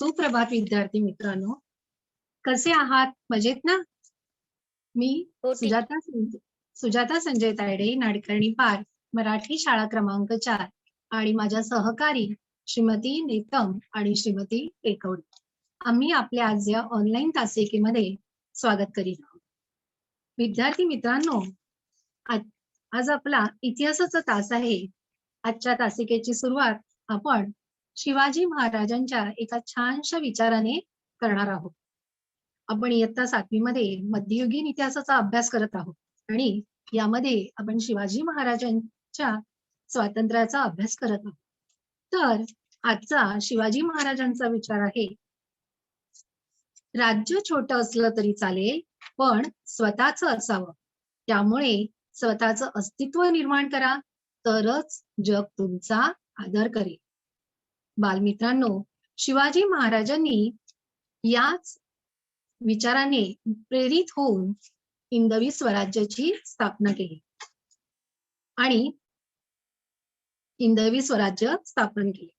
सुप्रभात विद्यार्थी मित्रांनो, कसे आहात? मजेत ना? मी हो ठीक. सुजाता संजय तायडे, नाडकर्णी पार्क, मराठी शाळा क्रमांक 4 आणि माझ्या सहकारी श्रीमती नेतम आणि श्रीमती टेकवडे. आम्ही आपल्या आज या ऑनलाईन तासिकेमध्ये स्वागत करीत आहोत. विद्यार्थी मित्रांनो, आज आपला इतिहासाचा तास आहे. आजच्या तासिकेची सुरुवात आपण शिवाजी महाराजांच्या एका छानशा विचाराने करणार आहोत. आपण इयत्ता 7वी मध्ये मध्ययुगीन इतिहासाचा अभ्यास करत आहोत आणि यामध्ये आपण शिवाजी महाराजांच्या स्वातंत्र्याचा अभ्यास करत आहोत. तर आजचा शिवाजी महाराजांचा विचार आहे, राज्य छोटं असलं तरी चालेल, पण स्वतःच असावं. त्यामुळे स्वतःचं अस्तित्व निर्माण करा, तरच जग तुमचा आदर करेल. बालमित्रांनो, शिवाजी महाराजांनी याच विचाराने प्रेरित होऊन हिंदवी स्वराज्याची स्थापना केली आणि हिंदवी स्वराज्य स्थापन केले.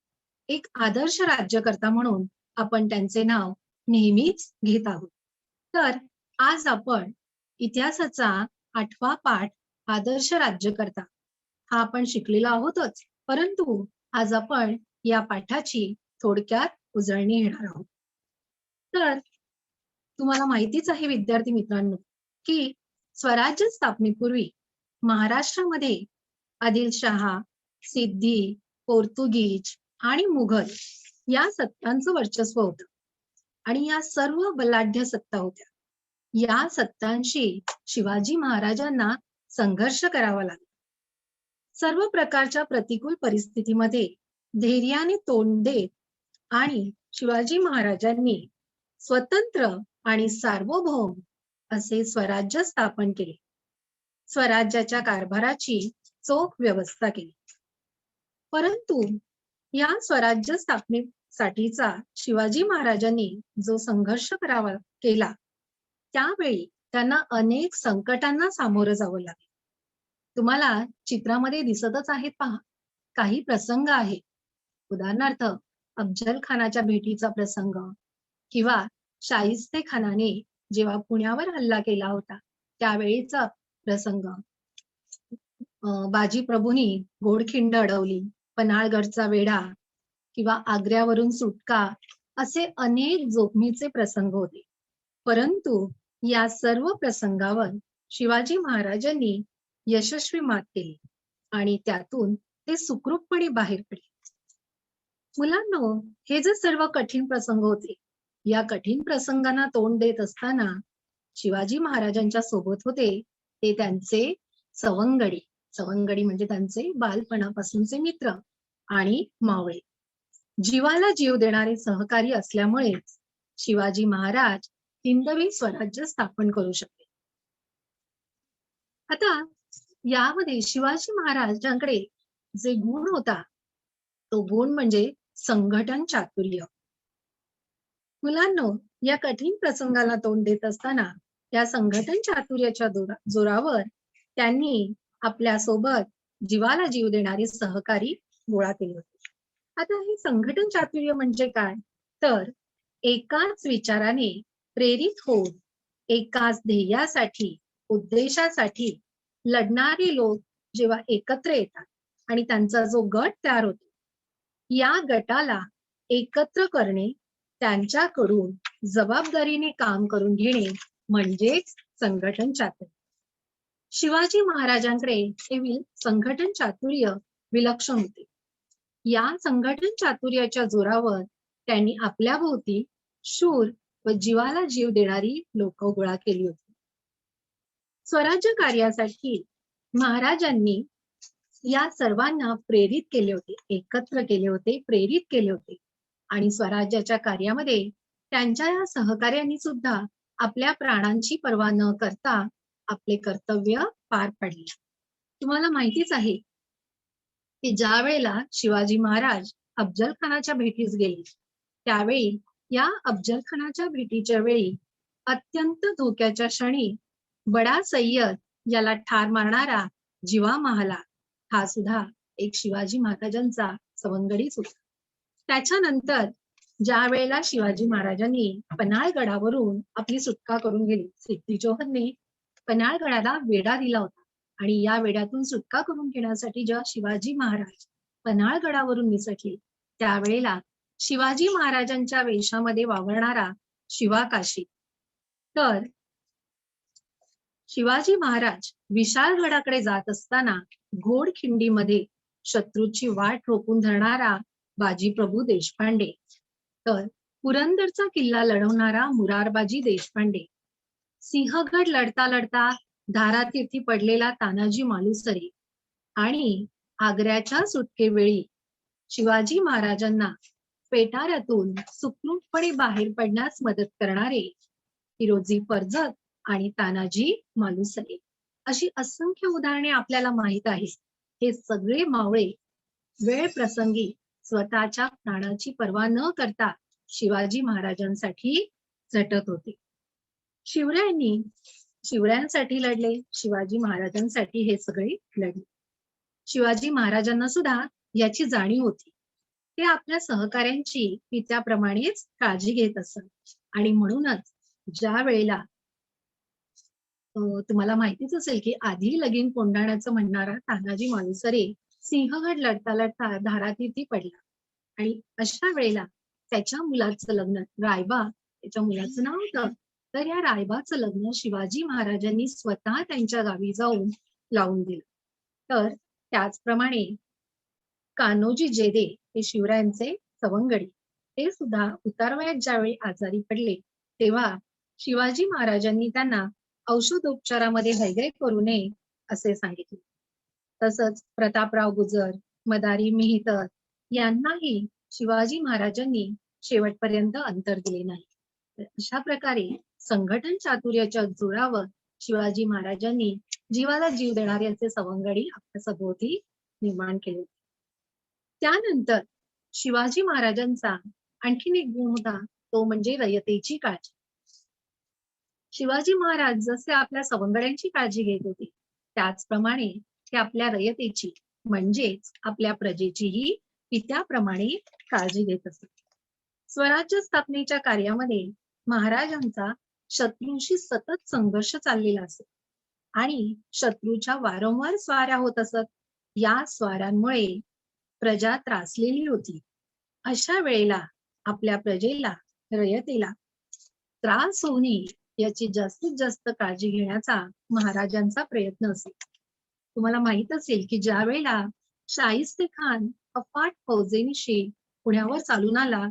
एक आदर्श राज्यकर्ता म्हणून आपण त्यांचे नाव नेहमीच घेत आहोत. तर आज आपण इतिहासाचा 8वा पाठ आदर्श राज्यकर्ता हा आपण शिकलेला आहोतच, परंतु आज आपण या पाठाची थोडक्यात उजळणी घेणार आहोत. तर तुम्हाला माहितीच आहे विद्यार्थी मित्रांनो, की स्वराज्य स्थापनेपूर्वी महाराष्ट्रामध्ये आदिलशहा, सिद्धी, पोर्तुगीज आणि मुघल या सत्तांचं वर्चस्व होतं आणि या सर्व बलाढ्य सत्ता होत्या. या सत्तांशी शिवाजी महाराजांना संघर्ष करावा लागला. सर्व प्रकारच्या प्रतिकूल परिस्थितीमध्ये धैर्याने तोंड देत आणि शिवाजी महाराजांनी स्वतंत्र आणि सार्वभौम असे स्वराज्य स्थापन केले. स्वराज्याच्या कारभाराची चोख व्यवस्था केली. परंतु या स्वराज्य स्थापनेसाठीचा शिवाजी महाराजांनी जो संघर्ष केला, त्यावेळी त्यांना अनेक संकटांना सामोरं जावं लागलं. तुम्हाला चित्रामध्ये दिसतच आहेत पहा, काही प्रसंग आहेत. उदाहरणार्थ अफजल खानाच्या भेटीचा प्रसंग किंवा शाहिस्ते खानाने जेव्हा पुण्यावर हल्ला केला होता त्यावेळीचा प्रसंग, बाजी प्रभूंनी घोडखिंड अडवली, पन्हाळगडचा वेढा किंवा आग्र्यावरून सुटका, असे अनेक जोखमीचे प्रसंग होते. परंतु या सर्व प्रसंगावर शिवाजी महाराजांनी यशस्वी मात केली आणि त्यातून ते सुखरूपपणे बाहेर पडले. मुलांनो, हे जे सर्व कठीण प्रसंग होते, या कठीण प्रसंगांना तोंड देत असताना शिवाजी महाराजांच्या सोबत होते ते त्यांचे सवंगडी म्हणजे त्यांचे बालपणापासूनचे मित्र आणि मावळे. जीवाला जीव देणारे सहकारी असल्यामुळे शिवाजी महाराज हिंदवी स्वराज्य स्थापन करू शकले. आता यामध्ये शिवाजी महाराजांकडे जे गुण होता, तो गुण म्हणजे संघटन चातुर्य. मुलांनो, या कठीण प्रसंगाला तोंड देत असताना या संघटन चातुर्याच्या जोरावर त्यांनी आपल्या सोबत जीवाला जीव देणारे सहकारी गोळा केले होते. आता हे संघटन चातुर्य म्हणजे काय? तर एकाच विचाराने प्रेरित होऊन एकाच ध्येयासाठी, उद्देशासाठी लढणारे लोक जेव्हा एकत्र येतात आणि त्यांचा जो गट तयार होतो, या गटाला एकत्र करणे, त्यांच्याकडून जबाबदारीने काम करून घेणे म्हणजेच संघटन चातुर्य. शिवाजी महाराजांकडे हे संघटन चातुर्य विलक्षण होते. या संघटन चातुर्याच्या जोरावर त्यांनी आपल्या भोवती शूर व जीवाला जीव देणारी लोक गोळा केली होती. स्वराज्य कार्यासाठी महाराजांनी या सर्वांना प्रेरित केले होते, एकत्र केले होते, प्रेरित केले होते आणि स्वराज्याच्या कार्यामध्ये त्यांच्या या सहकार्यांनी सुद्धा आपल्या प्राणांची पर्वा न करता आपले कर्तव्य पार पडले. तुम्हाला माहितीच आहे की ज्या वेळेला शिवाजी महाराज अफजल खानाच्या भेटीस गेले, त्यावेळी या अफजल खानाच्या भेटीच्या वेळी अत्यंत धोक्याच्या क्षणी बडा सय्यद याला ठार मारणारा जिवा महाला हा सुद्धा एक शिवाजी महाराजांचा सवंगडीच होता. त्याच्यानंतर ज्या वेळेला शिवाजी महाराजांनी पन्हाळगडावरून आपली सुटका करून गेली, सिद्धी चौहानने पन्हाळगडाला वेढा दिला होता आणि या वेढ्यातून सुटका करून घेण्यासाठी जेव्हा शिवाजी महाराज पन्हाळगडावरून निसटले, त्यावेळेला शिवाजी महाराजांच्या वेशामध्ये वावरणारा शिवाकाशी, तर शिवाजी महाराज विशाळगडाकडे जात असताना घोडखिंडीमध्ये शत्रूची वाट रोखून धरणारा बाजीप्रभू देशपांडे, तर पुरंदरचा किल्ला लढवणारा मुरारबाजी देशपांडे, सिंहगड लढता लढता धारातीर्थी पडलेला तानाजी मालुसरे आणि आग्र्याच्या सुटकेवेळी शिवाजी महाराजांना पेटाऱ्यातून सुखरूपपणे बाहेर पडण्यास मदत करणारे हिरोजी फर्जत आणि तानाजी मालुसरे, अशी असंख्य उदाहरणे आपल्याला माहित आहेत. हे सगळे मावळे वेळ प्रसंगी स्वतःच्या प्राणाची पर्वा न करता शिवाजी महाराजांसाठी झटत होते. शिवरायांसाठी लढले, शिवाजी महाराजांसाठी हे सगळे लढले. शिवाजी महाराजांना सुद्धा याची जाणीव होती. ते आपल्या सहकाऱ्यांची पित्याप्रमाणेच काळजी घेत असत आणि म्हणूनच ज्या वेळेला तुम्हाला माहितीच असेल की आधी लगीन कोंडाण्याचं म्हणणारा तानाजी मालुसरे सिंहगड लढता लढता धारातीर्थी पडला आणि अशा वेळेला त्याच्या मुलाचं लग्न, रायबा त्याच्या मुलाचं नाव होतं, तर या रायबाचं लग्न शिवाजी महाराजांनी स्वतः त्यांच्या गावी जाऊन लावून दिलं. तर त्याचप्रमाणे कान्होजी जेदे हे शिवरायांचे सवंगडी, ते सुद्धा उतारवयात ज्यावेळी आजारी पडले तेव्हा शिवाजी महाराजांनी त्यांना औषधोपचारामध्ये हयगय करू नये असे सांगितले. तसंच प्रतापराव गुजर, मदारी मिहितर यांनाही शिवाजी महाराजांनी शेवटपर्यंत अंतर दिले नाही. तर अशा प्रकारे संघटन चातुर्याच्या जोरावर शिवाजी महाराजांनी जीवाला जीव देणारे असे सवंगडी आपल्या सभोवती निर्माण केले. त्यानंतर शिवाजी महाराजांचा आणखीन एक गुण होता, तो म्हणजे रयतेची काळजी. शिवाजी महाराज जसे आपल्या सवंगड्यांची काळजी घेत होते, त्याचप्रमाणे ते आपल्या रयतेची म्हणजेच आपल्या प्रजेचीही पित्याप्रमाणे काळजी घेत असत. स्वराज्य स्थापनेच्या कार्यामध्ये महाराजांचा शत्रूंशी सतत संघर्ष चाललेला असत आणि शत्रूच्या वारंवार स्वाऱ्या होत असत. या स्वाऱ्यांमुळे प्रजा त्रासलेली होती. अशा वेळेला आपल्या प्रजेला, रयतेला त्रास होऊ नये याची जास्तीत जास्त काळजी घेण्याचा महाराजांचा प्रयत्न असेल. तुम्हाला माहित असेल की ज्या वेळेला शाहिस्ते खान अफाट फौजेनिशी पुण्यावर चालून आला,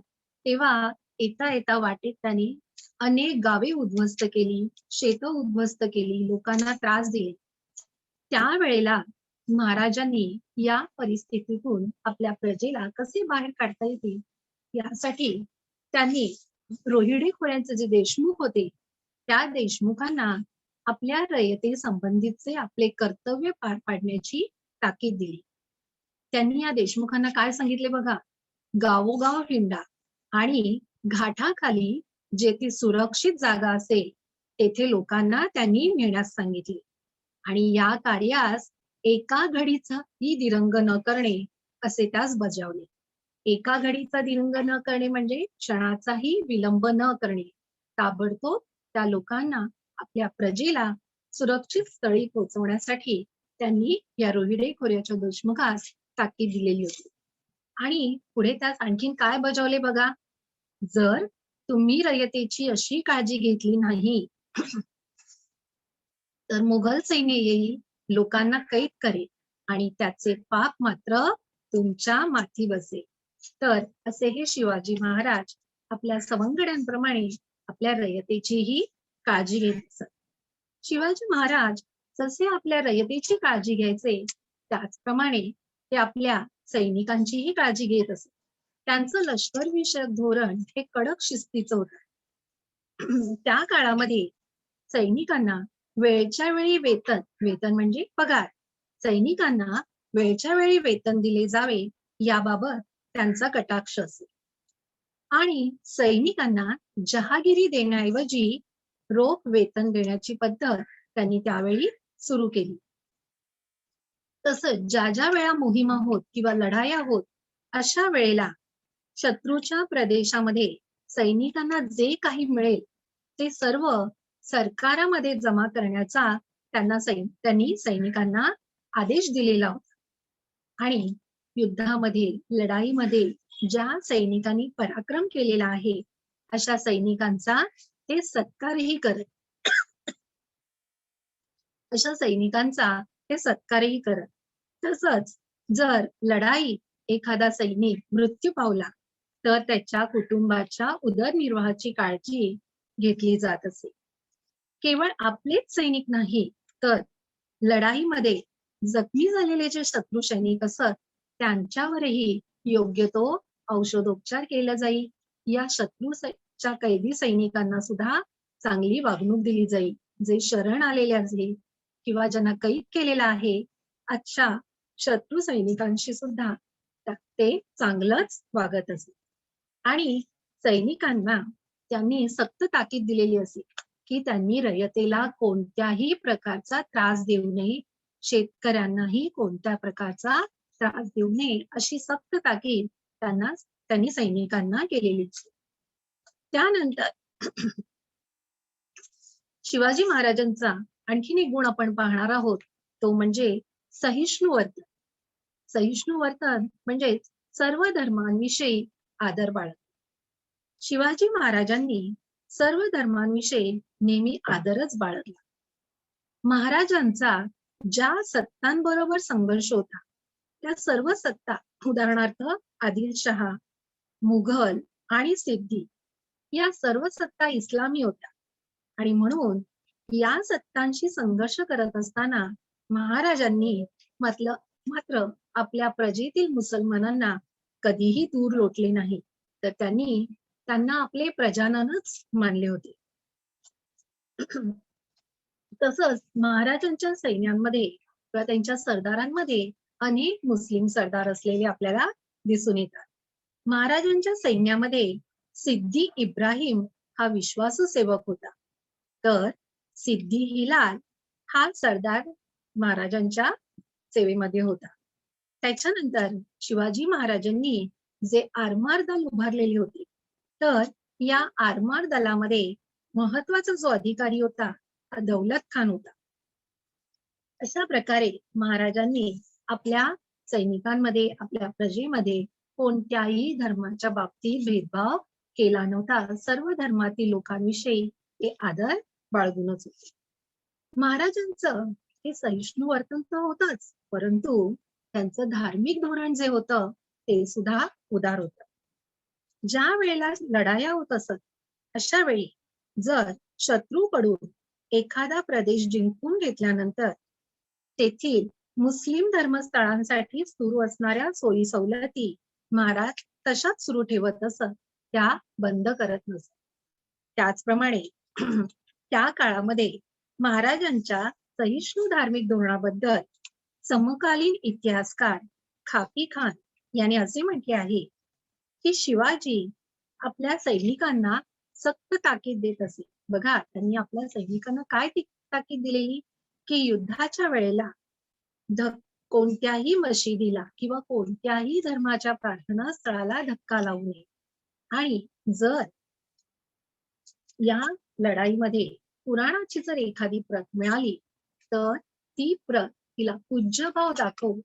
तेव्हा येता येता वाटेत त्यांनी अनेक गावे उद्ध्वस्त केली, शेतं उद्ध्वस्त केली, लोकांना त्रास दिले. त्यावेळेला महाराजांनी या परिस्थितीतून आपल्या प्रजेला कसे बाहेर काढता येतील यासाठी त्यांनी रोहिडे खोऱ्यांचे जे देशमुख होते, त्या देशमुखांना आपल्या रयते संबंधीचे आपले कर्तव्य पार पाडण्याची ताकीद दिली. त्यांनी या देशमुखांना काय सांगितले बघा, गावोगाव हिंडा आणि घाटाखाली जेथे सुरक्षित जागा असेल तेथे लोकांना त्यांनी नेण्यास सांगितले आणि या कार्यास एका घडीचाही दिरंग न करणे असे त्यास बजावले. एका घडीचा दिरंग न करणे म्हणजे क्षणाचाही विलंब न करणे. ताबडतोब त्या लोकांना, आपल्या प्रजेला सुरक्षित स्थळी पोहोचवण्यासाठी त्यांनी या रोहिडे खोऱ्याच्या देशमुखास ताकीद दिलेली होती. आणि पुढे त्यास आणखीन काय बजावले बघा, जर तुम्ही रयतेची अशी काळजी घेतली नाही तर मुघल सैन्य येईल, लोकांना कैद करेल आणि त्याचे पाप मात्र तुमच्या माथी बसेल. तर असे हे शिवाजी महाराज आपल्या सवंगड्यांप्रमाणे आपल्या रयतेचीही काळजी घेत असत. शिवाजी महाराज जसे आपल्या रयतेची काळजी घ्यायचे, त्याचप्रमाणे ते आपल्या सैनिकांचीही काळजी घेत असत. त्यांचं लष्कर विषयक धोरण हे कडक शिस्तीचं होतं. त्या काळामध्ये सैनिकांना वेळच्या वेळी वेतन म्हणजे पगार, सैनिकांना वेळच्या वेळी वेतन दिले जावे याबाबत त्यांचा कटाक्ष असे आणि सैनिकांना जहागिरी देण्याऐवजी रोख वेतन देण्याची पद्धत त्यांनी त्यावेळी सुरू केली. तसंच ज्या ज्या वेळा मोहिमा होत किंवा लढाया होत, अशा वेळेला शत्रूच्या प्रदेशामध्ये सैनिकांना जे काही मिळेल ते सर्व सरकारामध्ये जमा करण्याचा त्यांनी सैनिकांना आदेश दिलेला होता. आणि युद्धामध्ये, लढाईमध्ये ज्या सैनिकांनी पराक्रम केलेला आहे अशा सैनिकांचा ते सत्कारही करत. अशा सैनिकांचा ते सत्कारही करत. तसंच जर लढाईत एखादा सैनिक मृत्यू पावला तर त्याच्या कुटुंबाच्या उदरनिर्वाहाची काळजी घेतली जात असे. केवळ आपलेच सैनिक नाही तर लढाईमध्ये जखमी झालेले जे शत्रू सैनिक असत त्यांच्यावरही योग्य तो औषधोपचार केला जाईल. या च्या कैदी सैनिकांना सुद्धा चांगली वागणूक दिली जाईल. जे शरण आलेले असतील किंवा ज्यांना कैद केलेला आहे अशा शत्रू सैनिकांशी सुद्धा ते चांगलंच वागत असे. आणि सैनिकांना त्यांनी सक्त ताकीद दिलेली असे की त्यांनी रयतेला कोणत्याही प्रकारचा त्रास देऊ नये, शेतकऱ्यांनाही कोणत्या प्रकारचा त्रास देऊ नये अशी सक्त ताकीद त्यांनी सैनिकांना केलेली. त्यानंतर शिवाजी महाराजांचा आणखीन एक गुण आपण पाहणार आहोत तो म्हणजे सहिष्णू वर्तन. सहिष्णू वर्तन म्हणजे सर्व धर्मांविषयी आदर बाळगणे. शिवाजी महाराजांनी सर्व धर्मांविषयी नेहमी आदरच बाळगला. महाराजांचा ज्या सत्तांबरोबर संघर्ष होता त्या सर्व सत्ता उदाहरणार्थ आदिलशहा, मुघल आणि सिद्धी या सर्व सत्ता इस्लामी होत्या. आणि म्हणून या सत्तांशी संघर्ष करत असताना महाराजांनी मात्र आपल्या प्रजेतील मुसलमानांना कधीही दूर लोटले नाही, तर त्यांना आपले प्रजाननच मानले होते. तसंच महाराजांच्या सैन्यांमध्ये किंवा त्यांच्या सरदारांमध्ये अनेक मुस्लिम सरदार असलेले आपल्याला दिसून येतात. महाराजांच्या सैन्यामध्ये सिद्दी इब्राहिम हा विश्वासू सेवक होता, तर सिद्दी हिलाल हा सरदार महाराजांच्या सेवेमध्ये होता. त्याच्यानंतर शिवाजी महाराजांनी जे आरमार दल उभारलेले होते तर या आरमार दलामध्ये महत्वाचा जो अधिकारी होता हा दौलत खान होता. अशा प्रकारे महाराजांनी आपल्या सैनिकांमध्ये, आपल्या प्रजेमध्ये कोणत्याही धर्माच्या बाबतीत भेदभाव केला नव्हता. सर्व धर्मातील लोकांविषयी ते आदर बाळगूनच होते. महाराजांचं हे सहिष्णू वर्तन तर होतच, परंतु त्यांचं धार्मिक धोरण जे होतं ते सुद्धा उदार होतं. ज्या वेळेला लढाया होत असत अशा वेळी जर शत्रूकडून एखादा प्रदेश जिंकून घेतल्यानंतर तेथील मुस्लिम धर्मस्थळांसाठी सुरू असणाऱ्या सोयी सवलती महाराज तशाच सुरू ठेवत असत, त्या बंद करत नसत. त्याचप्रमाणे त्या काळामध्ये महाराजांच्या सहिष्णू धार्मिक धोरणाबद्दल समकालीन इतिहासकार खाकी खान याने असे म्हटले आहे की शिवाजी आपल्या सैनिकांना सक्त ताकीद देत असे. बघा, त्यांनी आपल्या सैनिकांना काय ताकीद दिलेली की युद्धाच्या वेळेला कोणत्याही मशिदीला किंवा कोणत्याही धर्माच्या प्रार्थना स्थळाला धक्का लावू नये. आणि जर या लढाईमध्ये पुराणाची जर एखादी प्रत मिळाली तर ती प्रत तिला पूज्यभाव दाखवून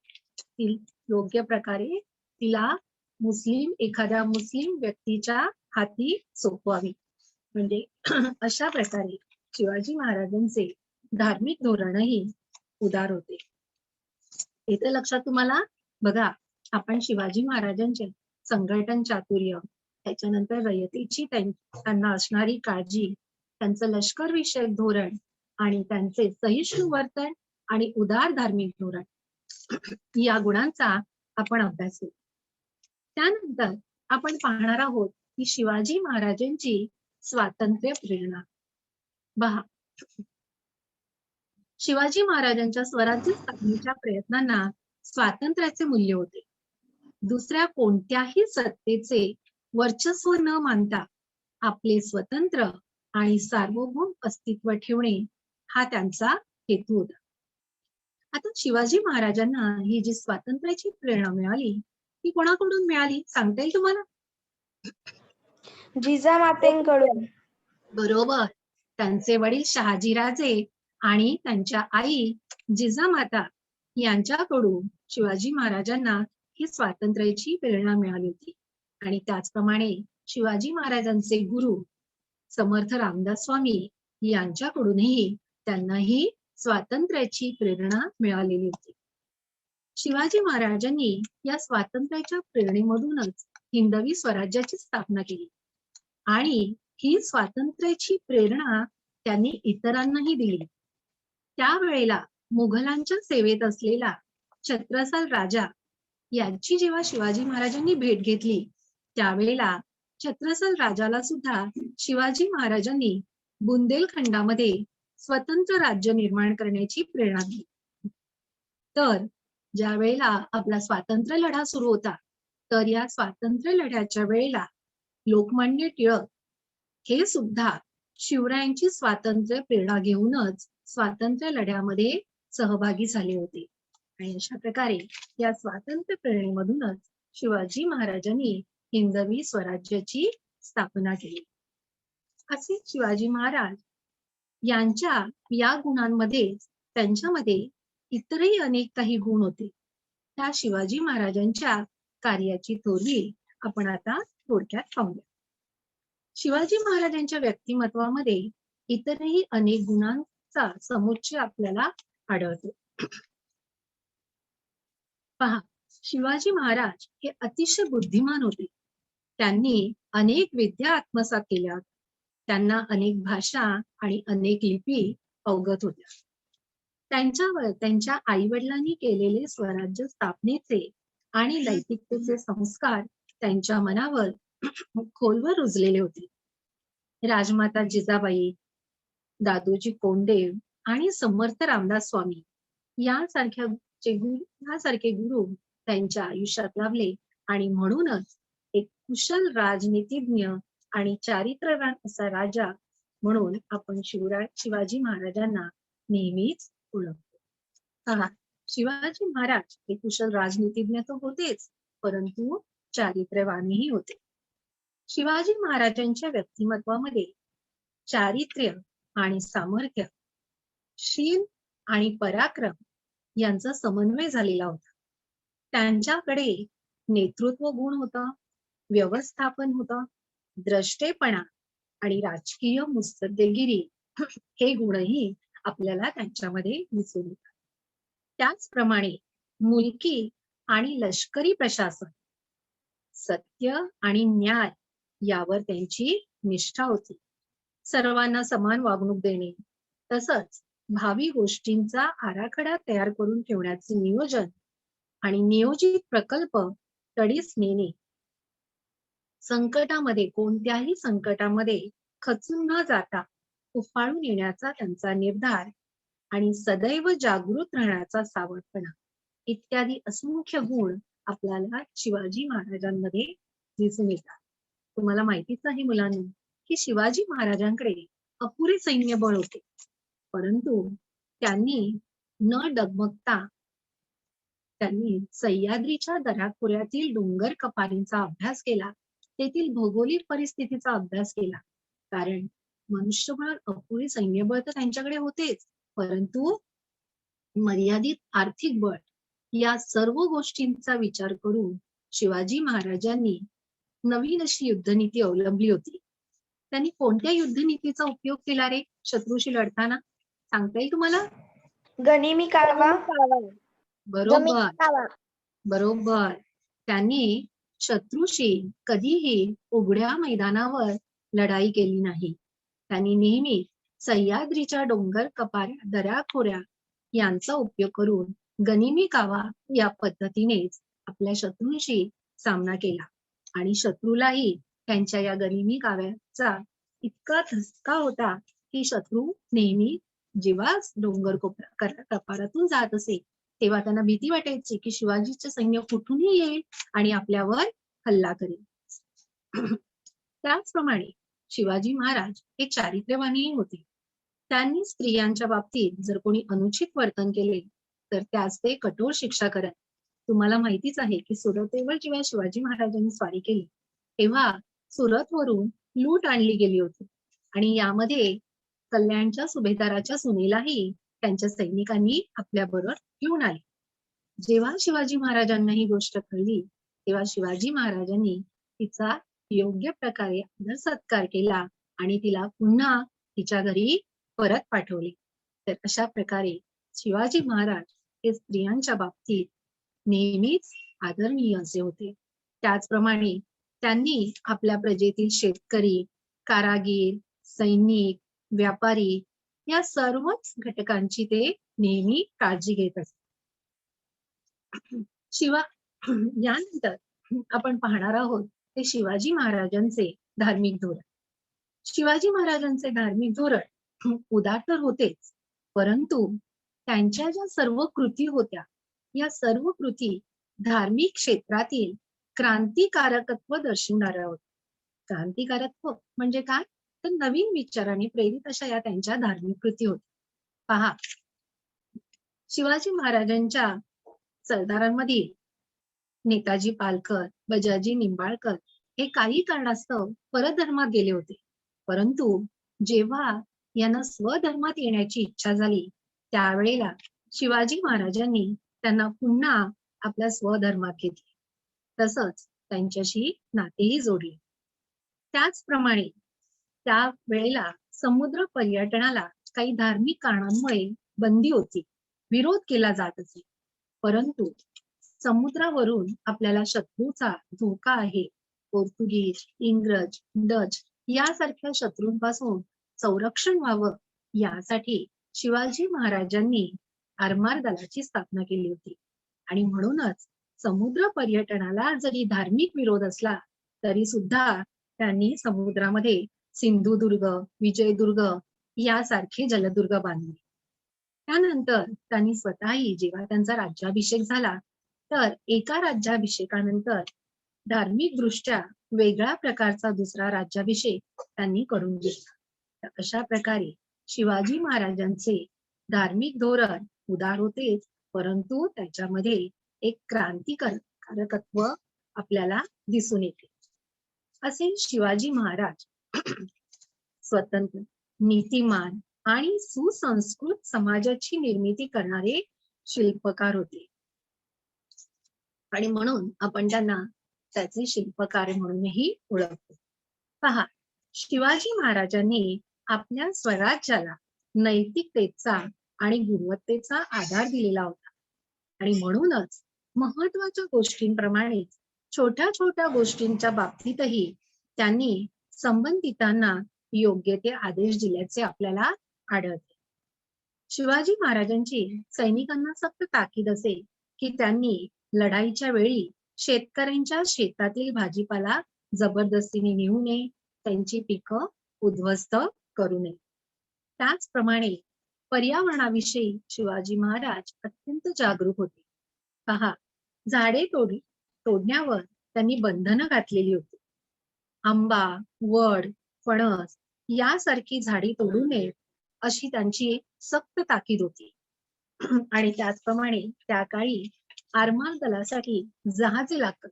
योग्य प्रकारे तिला एखाद्या मुस्लिम व्यक्तीच्या हाती सोपवावी. म्हणजे अशा प्रकारे शिवाजी महाराजांचे धार्मिक धोरणही उदार होते. इथे लक्षात तुम्हाला बघा, आपण शिवाजी महाराजांचे संघटन चातुर्य, त्याच्यानंतर रयतेची त्यांना असणारी काळजी, त्यांचं लष्कर विषयक धोरण आणि त्यांचे सहिष्णू वर्तन आणि उदार धार्मिक धोरण या गुणांचा आपण अभ्यास करू. त्यानंतर आपण पाहणार आहोत की शिवाजी महाराजांची स्वातंत्र्य प्रेरणा. पहा, शिवाजी महाराजांच्या स्वराज्य स्थापनेच्या प्रयत्नांना स्वातंत्र्याचे मूल्य होते. दुसऱ्या कोणत्याही सत्तेचे वर्चस्व न मानता आपले स्वतंत्र आणि सार्वभौम अस्तित्व ठेवणे हा त्यांचा हेतू होता. आता शिवाजी महाराजांना ही जी स्वातंत्र्याची प्रेरणा मिळाली ती कोणाकडून मिळाली सांगता येईल तुम्हाला? जिजामातेंकडून. बरोबर. त्यांचे वडील शहाजीराजे आणि त्यांच्या आई जिजामाता यांच्याकडून शिवाजी महाराजांना ही स्वातंत्र्याची प्रेरणा मिळाली होती. आणि त्याचप्रमाणे शिवाजी महाराजांचे गुरु समर्थ रामदास स्वामी यांच्याकडूनही त्यांना ही स्वातंत्र्याची प्रेरणा मिळालेली होती. शिवाजी महाराजांनी या स्वातंत्र्याच्या प्रेरणेमधूनच हिंदवी स्वराज्याची स्थापना केली आणि ही स्वातंत्र्याची प्रेरणा त्यांनी इतरांनाही दिली. त्यावेळेला मुघलांच्या सेवेत असलेला छत्रसाल राजा यांची जेव्हा शिवाजी महाराजांनी भेट घेतली त्यावेळेला छत्रसाल राजाला सुद्धा शिवाजी महाराजांनी बुंदेलखंडामध्ये स्वतंत्र राज्य निर्माण करण्याची प्रेरणा दिली. तर ज्या वेळेला आपला स्वातंत्र्य लढा सुरू होता तर या स्वातंत्र्य लढ्याच्या वेळेला लोकमान्य टिळक हे सुद्धा शिवरायांची स्वातंत्र्य प्रेरणा घेऊनच स्वातंत्र्य लढ्यामध्ये सहभागी झाले होते. आणि अशा प्रकारे या स्वातंत्र्य प्रेरणेमधूनच शिवाजी महाराजांनी हिंदवी स्वराज्याची स्थापना केली. असे शिवाजी महाराज यांच्या या गुणांमध्ये त्यांच्यामध्ये इतरही अनेक काही गुण होते. त्या शिवाजी महाराजांच्या कार्याची थोरवी आपण आता थोडक्यात पाहूया. शिवाजी महाराजांच्या व्यक्तिमत्वामध्ये इतरही अनेक गुणांचा समुच्चय आपल्याला आढळतो. पहा, शिवाजी महाराज हे अतिशय बुद्धिमान होते. त्यांनी अनेक विद्या आत्मसात केल्या. त्यांना अनेक भाषा आणि अनेक लिपी अवगत होत्या. त्यांच्यावर त्यांच्या आई वडिलांनी केलेले स्वराज्य स्थापनेचे आणि नैतिकतेचे संस्कार त्यांच्या मनावर खोलवर रुजलेले होते. राजमाता जिजाबाई, दादोजी कोंडदेव आणि समर्थ रामदास स्वामी यासारखे गुरु त्यांच्या आयुष्यात लाभले आणि म्हणूनच एक कुशल राजनीतिज्ञ आणि चारित्र्यवान असा राजा म्हणून आपण शिवाजी महाराजांना नेहमीच ओळखतो. पहा, शिवाजी महाराज हे कुशल राजनीतिज्ञ तर होतेच, परंतु चारित्र्यवानही होते. शिवाजी महाराजांच्या व्यक्तिमत्वामध्ये चारित्र्य आणि सामर्थ्य, शील आणि पराक्रम यांचा समन्वय झालेला होता. त्यांच्याकडे नेतृत्व गुण होता, व्यवस्थापन होता, द्रष्टेपणा आणि राजकीय मुत्सद्देगिरी हे गुणही आपल्याला त्यांच्यामध्ये दिसून येतात. त्याचप्रमाणे मुलकी आणि लष्करी प्रशासन, सत्य आणि न्याय यावर त्यांची निष्ठा होती. सर्वांना समान वागणूक देणे, तसंच भावी गोष्टींचा आराखडा तयार करून ठेवण्याचे नियोजन आणि नियोजित प्रकल्प तडीस नेणे, संकटामध्ये कोणत्याही संकटामध्ये खचून न जाता उफाळून येण्याचा त्यांचा निर्धार आणि सदैव जागृत राहण्याचा सावधपणा इत्यादी असंख्य गुण आपल्याला शिवाजी महाराजांमध्ये दिसून येतात. तुम्हाला माहितीच आहे मुलांना की शिवाजी महाराजांकडे अपुरे सैन्यबळ होते, परंतु त्यांनी न डगमगता त्यांनी सह्याद्रीच्या दऱ्याखोऱ्यातील डोंगर कपारींचा अभ्यास केला, तेथील भौगोलिक परिस्थितीचा अभ्यास केला. कारण मनुष्यबळ अपुरी सैन्यबळ तर त्यांच्याकडे होतेच, परंतु मर्यादित आर्थिक बळ या सर्व गोष्टींचा विचार करून शिवाजी महाराजांनी नवीन अशी युद्धनीती अवलंबली होती. त्यांनी कोणत्या युद्धनीतीचा उपयोग केला रे शत्रूशी लढताना? सांगता येईल तुम्हाला? गनिमी कालवा. बरोबर बरोबर. त्यांनी शत्रूशी कधीही उघड्या मैदानावर लढाई केली नाही. त्यांनी नेहमी सह्याद्रीच्या डोंगर कपाऱ्या, दऱ्याखोऱ्या यांचा उपयोग करून गनिमी कावा या पद्धतीनेच आपल्या शत्रूंशी सामना केला आणि शत्रूलाही त्यांच्या या गनिमी काव्याचा इतका धसका होता की शत्रू नेहमी जेव्हा डोंगर कपारातून जात असे तेव्हा त्यांना भीती वाटायची की शिवाजीचे सैन्य कुठूनही येईल आणि आपल्यावर हल्ला करेल. त्याचप्रमाणे शिवाजी महाराज हे चारित्र्यवानही होते. त्यांनी स्त्रियांच्या बाबतीत जर कोणी अनुचित वर्तन केले तर त्यास ते कठोर शिक्षा करत. तुम्हाला माहितीच आहे की सुरतेवर जेव्हा शिवाजी महाराजांनी स्वारी केली तेव्हा सुरतवरून लूट आणली गेली होती आणि यामध्ये कल्याणच्या सुभेदाराच्या सुनेलाही त्यांच्या सैनिकांनी आपल्याबरोबर घेऊन आले. जेव्हा शिवाजी महाराजांना ही गोष्ट कळली तेव्हा शिवाजी महाराजांनी तिचा योग्य प्रकारे आदर सत्कार केला आणि तिला पुन्हा तिच्या घरी परत पाठवले. तर अशा प्रकारे शिवाजी महाराज हे स्त्रियांच्या बाबतीत नेहमीच आदरणीय असे होते. त्याचप्रमाणे त्यांनी आपल्या प्रजेतील शेतकरी, कारागीर, सैनिक, व्यापारी या सर्वच घटकांची ते नेहमी काळजी घेत असत. शिवा यानंतर आपण पाहणार आहोत ते शिवाजी महाराजांचे धार्मिक धोरण. शिवाजी महाराजांचे धार्मिक धोरण उदार तर होतेच, परंतु त्यांच्या ज्या सर्व कृती होत्या या सर्व कृती धार्मिक क्षेत्रातील क्रांतिकारकत्व दर्शवणाऱ्या होत्या. क्रांतिकारकत्व म्हणजे काय, तर नवीन विचाराने प्रेरित अशा या त्यांच्या धार्मिक कृती होत्या. पहा, शिवाजी महाराजांच्या सरदारांमध्ये नेताजी पालकर, बजाजी निंबाळकर हे काही कारणास्तव परधर्मात गेले होते, परंतु जेव्हा यांना स्वधर्मात येण्याची इच्छा झाली त्यावेळेला शिवाजी महाराजांनी त्यांना पुन्हा आपल्या स्वधर्मात घेतले, तसंच त्यांच्याशी नातेही जोडले. त्याचप्रमाणे त्या वेळेला समुद्र पर्यटनाला काही धार्मिक कारणांमुळे बंदी होती, विरोध केला जात असे, परंतु समुद्रावरून आपल्याला शत्रूचा धोका आहे. पोर्तुगीज, इंग्रज, डच यासारख्या शत्रूंपासून संरक्षण व्हावं यासाठी शिवाजी महाराजांनी आरमार दलाची स्थापना केली होती आणि म्हणूनच समुद्र पर्यटनाला जरी धार्मिक विरोध असला तरी सुद्धा त्यांनी समुद्रामध्ये सिंधुदुर्ग, विजयदुर्ग यासारखे जलदुर्ग बांधले. त्यानंतर त्यांनी स्वतःही जेव्हा त्यांचा राज्याभिषेक झाला तर एका राज्याभिषेकानंतर धार्मिक दृष्ट्या वेगळ्या प्रकारचा दुसरा राज्याभिषेक त्यांनी करून घेतला. तर अशा प्रकारे शिवाजी महाराजांचे धार्मिक धोरण उदार होतेच, परंतु त्याच्यामध्ये एक क्रांतिकारकत्व आपल्याला दिसून येते. असे शिवाजी महाराज स्वतंत्र, नीतिमान आणि सुसंस्कृत समाजाची निर्मिती करणारे शिल्पकार होते आणि म्हणून आपण त्यांना त्याचे शिल्पकार म्हणूनही ओळखतो. पहा, शिवाजी महाराजांनी आपल्या स्वराज्याला नैतिकतेचा आणि गुणवत्तेचा आधार दिलेला होता आणि म्हणूनच महत्वाच्या गोष्टींप्रमाणेच छोट्या छोट्या गोष्टींच्या बाबतीतही त्यांनी संबंधितांना योग्य ते आदेश दिल्याचे आपल्याला आढळते. शिवाजी महाराजांची सैनिकांना सक्त ताकीद असे की त्यांनी लढाईच्या वेळी शेतकऱ्यांच्या शेतातील भाजीपाला जबरदस्तीने नेऊ नये, त्यांची पिकं उद्ध्वस्त करू नये. त्याचप्रमाणे पर्यावरणाविषयी शिवाजी महाराज अत्यंत जागरूक होते. पहा, झाडे तोडण्यावर त्यांनी बंधनं घातलेली होती. आंबा, वड, फणस यासारखी झाडी तोडू नये अशी त्यांची सक्त ताकीद होती. आणि त्याचप्रमाणे त्या काळी आरमार दलासाठी जहाजे लागतात,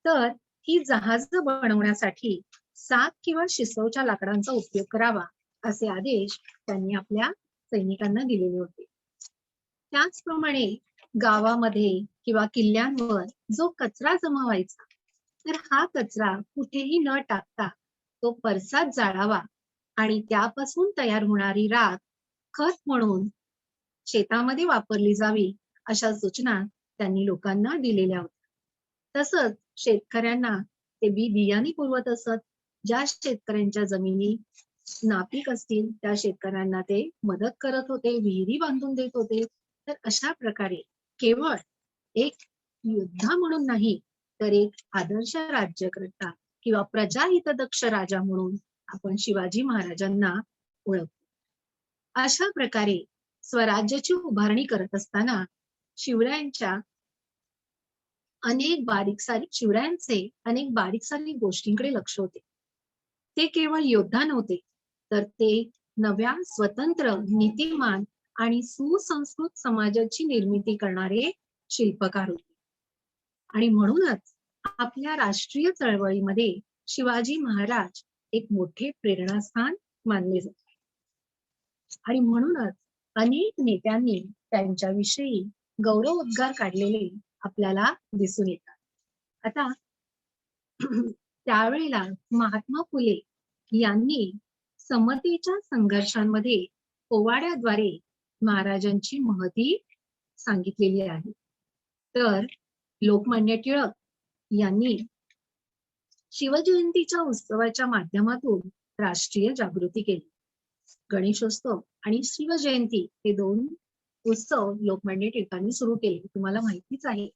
तर ही जहाज बनवण्यासाठी साग किंवा शिसवच्या लाकडांचा उपयोग करावा असे आदेश त्यांनी आपल्या सैनिकांना दिलेले होते. त्याचप्रमाणे गावामध्ये किंवा किल्ल्यांवर जो कचरा जमा व्हायचा तर हा कचरा कुठेही न टाकता तो परसात जाळावा आणि त्यापासून तयार होणारी राख खत म्हणून शेतामध्ये वापरली जावी अशा सूचना त्यांनी लोकांना दिलेल्या होत्या. तसंच शेतकऱ्यांना ते बियाणे पुरवत असत. ज्या शेतकऱ्यांच्या जमिनी नापीक असतील त्या शेतकऱ्यांना ते मदत करत होते, विहिरी बांधून देत होते. तर अशा प्रकारे केवळ एक योद्धा म्हणून नाही तर एक आदर्श राज्यकर्ता किंवा प्रजाहितदक्ष राजा म्हणून आपण शिवाजी महाराजांना ओळखतो. अशा प्रकारे स्वराज्याची उभारणी करत असताना शिवरायांचे अनेक बारीक सारीक गोष्टींकडे लक्ष होते. ते केवळ योद्धा नव्हते तर ते नव्या स्वतंत्र, नीतिमान आणि सुसंस्कृत समाजाची निर्मिती करणारे शिल्पकार होते. आणि म्हणूनच आपल्या राष्ट्रीय चळवळीमध्ये शिवाजी महाराज एक मोठे प्रेरणास्थान मानले जाते आणि म्हणूनच अनेक नेत्यांनी त्यांच्याविषयी गौरवोद्गार काढलेले आपल्याला दिसून येतात. आता त्यावेळेला महात्मा फुले यांनी समतेच्या संघर्षांमध्ये पोवाड्याद्वारे महाराजांची महती सांगितलेली आहे. तर लोकमान्य टिळक यांनी शिवजयंतीच्या उत्सवाच्या माध्यमातून राष्ट्रीय जागृती केली. गणेशोत्सव आणि शिवजयंती हे दोन उत्सव लोकमान्य टिळकांनी सुरू केले, तुम्हाला माहितीच आहे.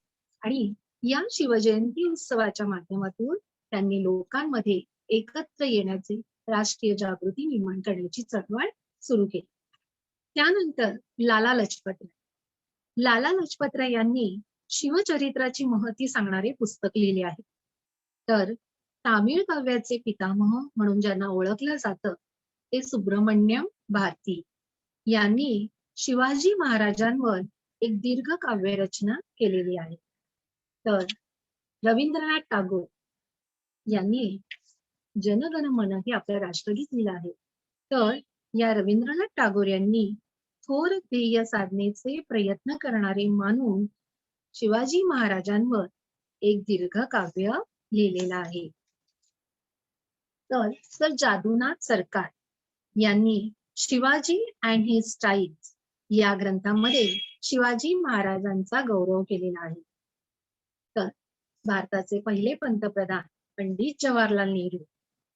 आणि या शिवजयंती उत्सवाच्या माध्यमातून त्यांनी लोकांमध्ये एकत्र येण्याची राष्ट्रीय जागृती निर्माण करण्याची चळवळ सुरू केली. त्यानंतर लाला लजपतराय यांनी शिवचरित्राची महती सांगणारे पुस्तक लिहिले आहे. तर तामिळ काव्याचे पितामह म्हणून ज्यांना ओळखलं जातं ते सुब्रमण्यम भारती यांनी शिवाजी महाराजांवर एक दीर्घ काव्य रचना केलेली आहे. तर रवींद्रनाथ टागोर यांनी जनगण मन हे आपलं राष्ट्रगीत लिहिलं आहे. तर या रवींद्रनाथ टागोर यांनी थोर ध्येय साधनेचे प्रयत्न करणारे मानून शिवाजी महाराजांवर एक दीर्घ काव्य लिहिलेलं आहे. तर सर जादूनाथ सरकार यांनी शिवाजी अँड हिज स्टाईल्स या ग्रंथामध्ये शिवाजी महाराजांचा गौरव केलेला आहे. तर भारताचे पहिले पंतप्रधान पंडित जवाहरलाल नेहरू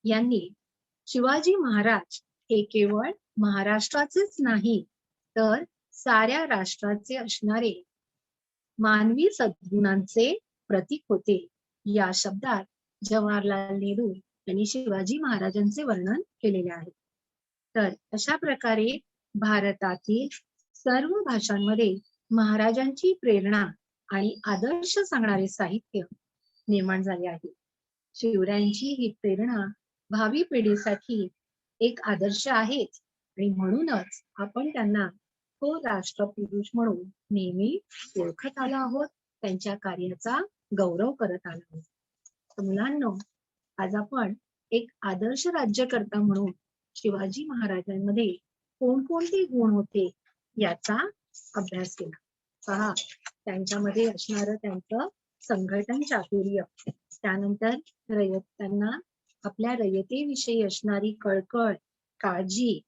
यांनी शिवाजी महाराज हे केवळ महाराष्ट्राचेच नाही तर साऱ्या राष्ट्राचे असणारे मानवी सद्गुणांचे प्रतीक होते या शब्दात जवाहरलाल नेहरू यांनी शिवाजी महाराजांचे वर्णन केलेले आहे. तर अशा प्रकारे भारतातील सर्व भाषांमध्ये महाराजांची प्रेरणा आणि आदर्श सांगणारे साहित्य निर्माण झाले आहे. शिवरायांची ही प्रेरणा भावी पिढीसाठी एक आदर्श आहेच आणि म्हणूनच आपण त्यांना तो राष्ट्रपुरुष म्हणून नेहमी ओळखत आलो आहोत, त्यांच्या कार्याचा गौरव करत आलो आहोत. तर मुलांनो, आज आपण एक आदर्श राज्यकर्ता म्हणून शिवाजी महाराजांमध्ये कोणकोणते गुण होते याचा अभ्यास केला. पहा, त्यांच्यामध्ये असणारं त्यांचं संघटन चातुर्य, त्यानंतर त्यांना आपल्या रयतेविषयी असणारी कळकळ, काळजी,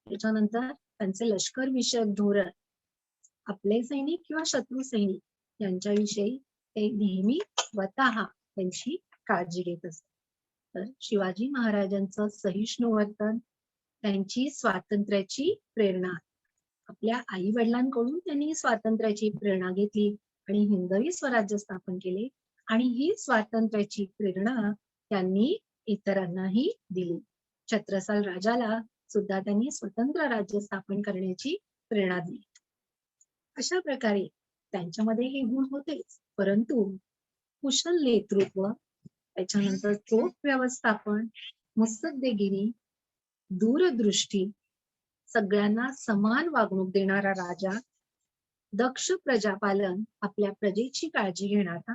त्याच्यानंतर त्यांचे लष्कर विषयक धोरण, आपले सैनिक किंवा शत्रू सैनिक यांच्याविषयी ते नेहमी स्वतः त्यांची काळजी घेत असतात. तर शिवाजी महाराजांचं सहिष्णु वर्तन, त्यांची स्वातंत्र्याची प्रेरणा, आपल्या आई वडिलांकडून त्यांनी स्वातंत्र्याची प्रेरणा घेतली आणि हिंदवी स्वराज्य स्थापन केले आणि ही स्वातंत्र्याची प्रेरणा त्यांनी इतरांनाही दिली. छत्रसाल राजाला सुद्धा त्यांनी स्वतंत्र राज्य स्थापन करण्याची प्रेरणा दिली. अशा प्रकारे त्यांच्यामध्ये हे गुण होतेच, परंतु कुशल नेतृत्व, त्याच्यानंतर तोफ व्यवस्थापन, मुत्सद्देगिरी, दूरदृष्टी, सगळ्यांना समान वागणूक देणारा राजा, दक्ष प्रजापालन, आपल्या प्रजेची काळजी घेणारा,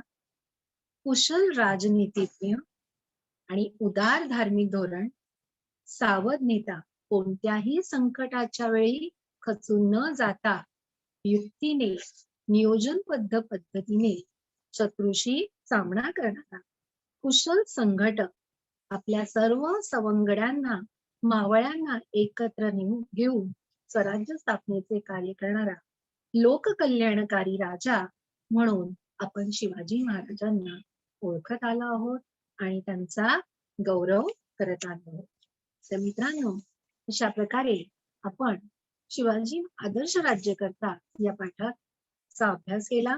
कुशल राजनीतिज्ञ आणि उदार धार्मिक धोरण, सावध नेता, कोणत्याही संकटाच्या वेळी खचून न जाता युक्तीने नियोजनबद्ध पद्धतीने शत्रूशी सामना करणारा, कुशल संघटक, आपल्या सर्व सवंगड्यांना मावळ्यांना एकत्र घेऊन स्वराज्य स्थापनेचे कार्य करणारा, लोककल्याणकारी राजा म्हणून आपण शिवाजी महाराजांना ओळखत आलो आहोत आणि त्यांचा गौरव करत आलो आहोत. तर मित्रांनो, अशा प्रकारे आपण शिवाजी आदर्श राज्यकर्ता या पाठाचा अभ्यास केला.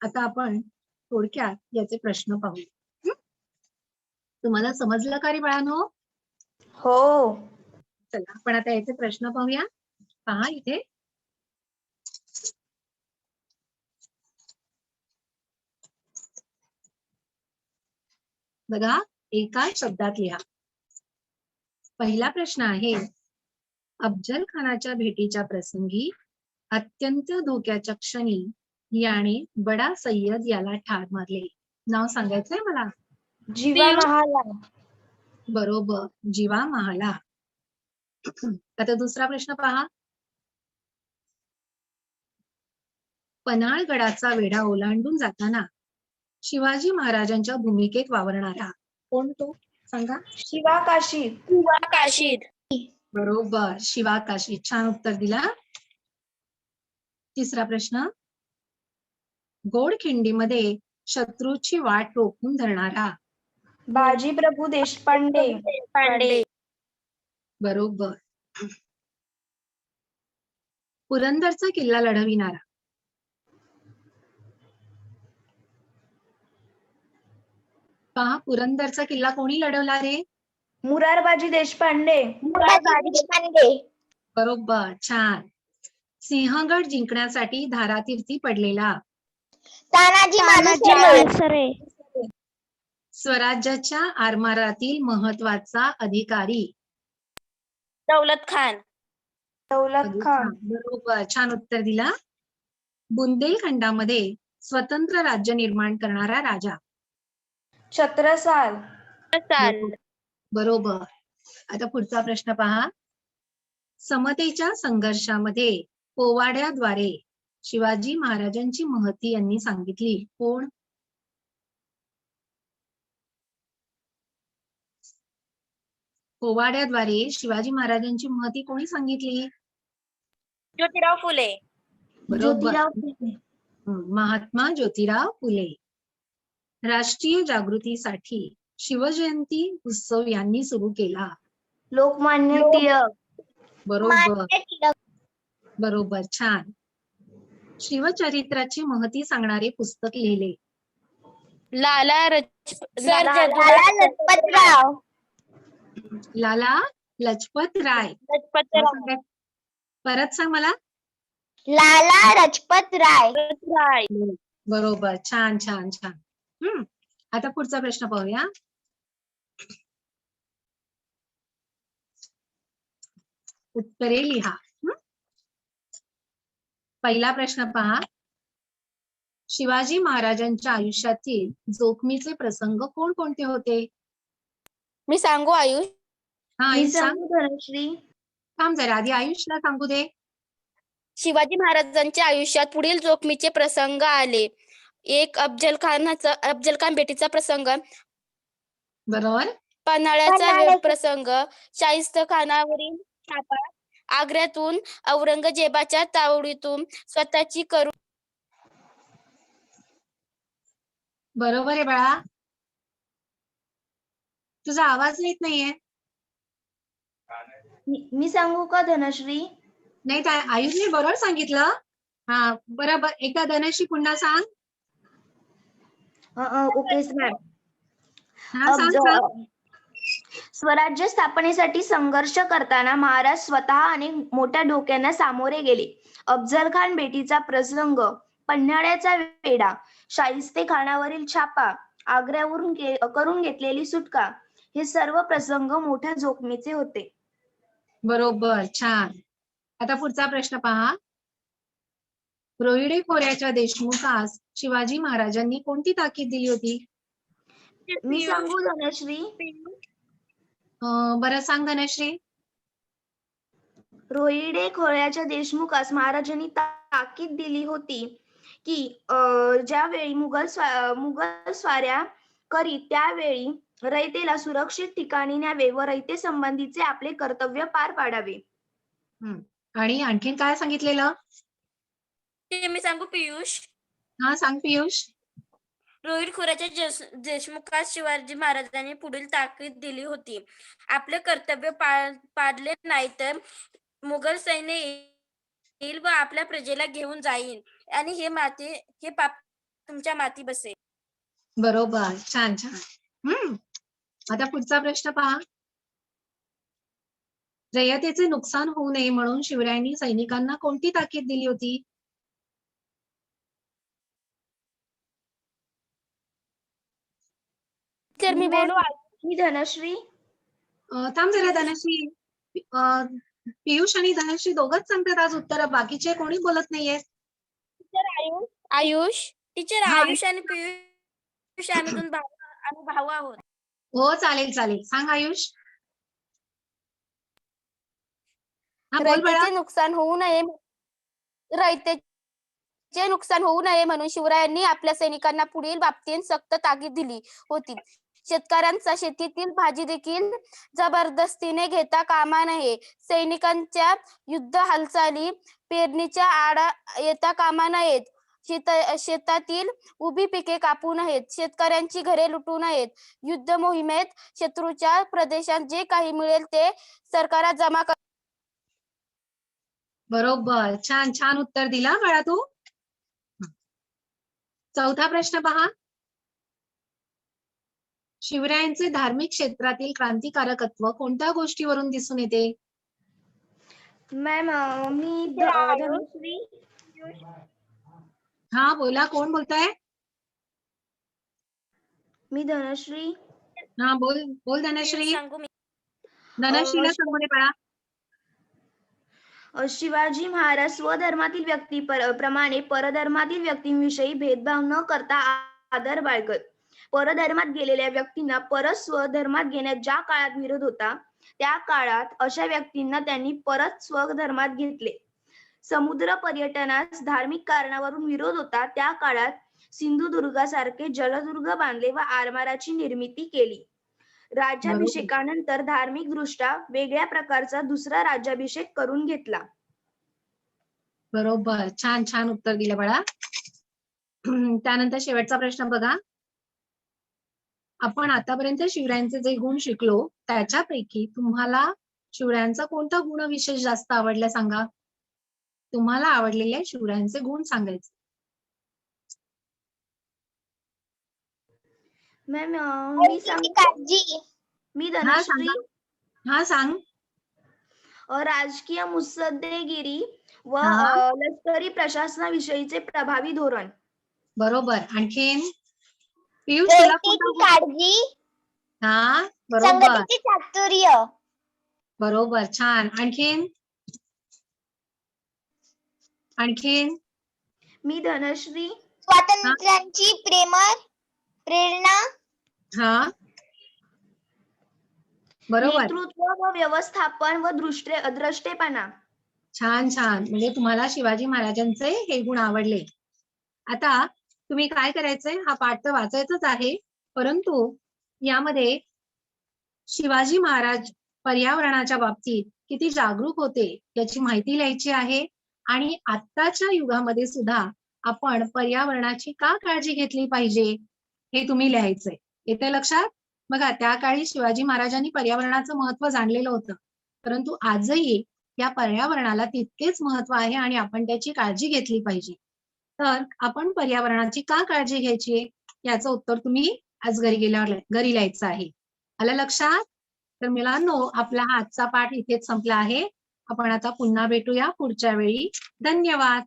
आता आपण थोडक्यात याचे प्रश्न पाहू. तुम्हाला समजलं का रे बाळांनो? हो. चला आपण आता याचे प्रश्न पाहूया. पहा इथे, बघा, एका शब्दात लिहा. पहिला प्रश्न आहे, अफजल खानाच्या भेटीच्या प्रसंगी अत्यंत धोक्याच्या क्षणी याने बडा सय्यद याला ठार मारले. नाव सांगायचंय मला. जीवा महाला. बरोबर, जीवा महाला. आता दुसरा प्रश्न पहा. पन्हाळगडाचा वेढा ओलांडून जाताना शिवाजी महाराजांच्या भूमिकेत वावरणारा कोण तो सांगा? शिवाकाशी. काशीद. बरोबर, शिवाकाशी. छान उत्तर दिला. तिसरा प्रश्न. गोडखिंडीमध्ये शत्रूची वाट रोखून धरणारा. बाजीप्रभू देशपांडे. पांडे. बरोबर. पुरंदरचा किल्ला लढविणारा. पहा, पुरंदरचा किल्ला कोणी लढवला रे? मुरारबाजी देशपांडे. पांडे. बरोबर, छान. सिंहगड जिंकण्यासाठी धारातीर्थी पडलेला. तानाजी मालुसरे. स्वराज्याच्या आरमारातील महत्वाचा अधिकारी. दौलत खान. दौलत खान. बरोबर, छान उत्तर दिला. बुंदेलखंडामध्ये स्वतंत्र राज्य निर्माण करणारा राजा. छत्रसाल. बरोबर. आता पुढचा प्रश्न पहा. समतेच्या संघर्षामध्ये पोवाड्याद्वारे शिवाजी महाराजांची महती यांनी सांगितली. कोण? पोवाड्याद्वारे शिवाजी महाराजांची महती कोणी सांगितली? ज्योतिराव फुले. बरोबर, ज्योतिराव फुले. महात्मा ज्योतिराव फुले. राष्ट्रीय जागृतीसाठी शिवजयंती उत्सव यांनी सुरू केला. लोकमान्य टिळक. बरोबर, बरोबर, छान. शिवचरित्राची महती सांगणारे पुस्तक लिहिले. लाला लाला लजपत राय. परत सांग मला. लाला लजपत राय. बरोबर, छान छान छान. आता पुढचा प्रश्न पाहूया. उत्तरे लिहा. पहिला प्रश्न पहा. शिवाजी महाराजांच्या आयुष्यातील जोखमीचे प्रसंग कोणकोणते होते? मी सांगू आयुष? हा, मी आयुष सांग. सांगू धनश्री. थांब जरा, आधी आयुषला सांगू दे. शिवाजी महाराजांच्या आयुष्यात पुढील जोखमीचे प्रसंग आले. एक अफजल खान भेटीचा प्रसंग. बरोबर. पन्हाळ्याचा प्रसंग. शाहिस्त खानावरील छापा. आग्र्यातून औरंगजेबाच्या तावडीतून स्वतःची करू. बरोबर आहे बाळा. तुझा आवाज येत नाहीये. मी सांगू का धनश्री? नाही, आयुषने बरोबर सांगितलं. हा, बरोबर. एकदा धनश्री पुन्हा सांग. Okay ma'am. हा, सांग. स्वराज्य स्थापनेसाठी संघर्ष करताना महाराज स्वतः अनेक मोठ्या धोक्यांना सामोरे गेले. अफजल खान भेटीचा प्रसंग, पन्हाळ्याचा वेढा, शाहिस्ते खानावरील छापा, आग्र्यावरून करून घेतलेली सुटका, हे सर्व प्रसंग मोठ्या जोखमीचे होते. बरोबर, छान. आता पुढचा प्रश्न पहा. रोहिडे खोऱ्याच्या देशमुखास शिवाजी महाराजांनी कोणती ताकीद दिली होती? मी सांगू धनश्री? बरं, सांग धनश्री. रोहिडे खोऱ्याच्या देशमुखास महाराजांनी ताकीद दिली होती की ज्यावेळी मुघल स्वाऱ्या करीत त्यावेळी रयतेला सुरक्षित ठिकाणी न्यावे व रयते संबंधीचे आपले कर्तव्य पार पाडावे. आणि आणखीन काय सांगितलेलं? ते मी सांगू पियुष? हा, सांग पियुष. रोहिड खोऱ्याच्या देशमुखास शिवाजी महाराजांनी पुढील ताकीद दिली होती. आपले कर्तव्य पाडले नाही तर मुघल सैन्य येईल व आपल्या प्रजेला घेऊन जाईल आणि हे पाप तुमच्या माती बसेल. बरोबर, छान छान. आता पुढचा प्रश्न पहा. रयतेचे नुकसान होऊ नये म्हणून शिवरायांनी सैनिकांना कोणती ताकीद दिली होती? तर मी बोलू? मी धनश्री. थांब जरा धनश्री. पियुष आणि धनश्री दोघच सांगतात आज उत्तर, बाकीचे कोणी बोलत नाहीये. आयुष टीचर, आयुष आणि पियुष आम्ही भाऊ आहोत. हो चालेल चालेल, सांग आयुष. हा बोल बाळा. रयतेचे नुकसान होऊ नये म्हणून शिवरायांनी आपल्या सैनिकांना पुढील बाबतीत सक्त ताकीद दिली होती. शेतकऱ्यांचा शेतीतील भाजी देखील जबरदस्तीने घेता कामा नये. सैनिकांच्या युद्ध हालचाली पेरणीच्या आडा येता कामा नयेत. शेतातील उभी पिके कापू नयेत. शेतकऱ्यांची घरे लुटू नयेत. युद्ध मोहिमेत शत्रूच्या प्रदेशात जे काही मिळेल ते सरकारात जमा बरोबर, छान छान उत्तर दिला बाळा तू. चौथा प्रश्न पहा. शिवरायांचे धार्मिक क्षेत्रातील क्रांतिकारकत्व कोणत्या गोष्टीवरून दिसून येते? मॅम मी धनश्री. हा बोला, कोण बोलताय? मी धनश्री. हा बोल बोल धनश्री. सांगू मी. धनश्रीला सांगू दे बाळा. शिवाजी महाराज स्वधर्मातील व्यक्ती प्रमाणे परधर्मातील व्यक्तींविषयी भेदभाव न करता आदर बाळगत. परधर्मात गेलेल्या व्यक्तींना परत स्वधर्मात घेण्यात ज्या काळात विरोध होता त्या काळात अशा व्यक्तींना त्यांनी परत स्वधर्मात घेतले. समुद्र पर्यटनास धार्मिक कारणावरून विरोध होता त्या काळात सिंधुदुर्गासारखे जलदुर्ग बांधले व आरमाराची निर्मिती केली. राज्याभिषेकानंतर धार्मिक दृष्ट्या वेगळ्या प्रकारचा दुसरा राज्याभिषेक करून घेतला. बरोबर, छान छान उत्तर दिलं बाळा. त्यानंतर शेवटचा प्रश्न बघा. आपण आतापर्यंत शिवरायांचे जे गुण शिकलो त्याच्यापैकी तुम्हाला शिवरायांचा कोणता गुण विशेष जास्त आवडला सांगा. तुम्हाला आवडलेले शिवरायांचे गुण सांगायचे. मॅम मी सांगते. मी धनश्री. हा सांग. राजकीय मुत्सद्देगिरी व लष्करी प्रशासनाविषयीचे प्रभावी धोरण. बरोबर. आणखीन पियुष तुला कोणता? काळजी. हा बरोबर संघटनेचे चातुर्य. बरोबर, छान. आणखीन आणखीन मी धनश्री. स्वातंत्र्याची प्रेरणा. हा बरोबर, नेतृत्व व व्यवस्थापन व द्रष्टेपणा. छान छान. म्हणजे तुम्हाला शिवाजी महाराजांचे हे गुण आवडले. आता तुम्ही काय करायचंय, हा पाठ तर वाचायचाच आहे परंतु यामध्ये शिवाजी महाराज पर्यावरणाच्या बाबतीत किती जागरूक होते याची माहिती लिहायची आहे. आणि आत्ताच्या युगामध्ये सुद्धा आपण पर्यावरणाची का काळजी घेतली पाहिजे हे तुम्ही लिहायचंय. येते लक्षात? बघा, त्या काळी शिवाजी महाराजांनी पर्यावरणाचं महत्व जाणलेलं होतं परंतु आजही या पर्यावरणाला तितकेच महत्व आहे आणि आपण त्याची काळजी घेतली पाहिजे. तर आपण पर्यावरणाची का काळजी घ्यायची याचं उत्तर तुम्ही आज घरी लिहायचं आहे. आलं लक्षात? तर मुलांनो, आपला हा आजचा पाठ इथेच संपला आहे. आपण आता पुन्हा भेटूया पुढच्या वेळी. धन्यवाद.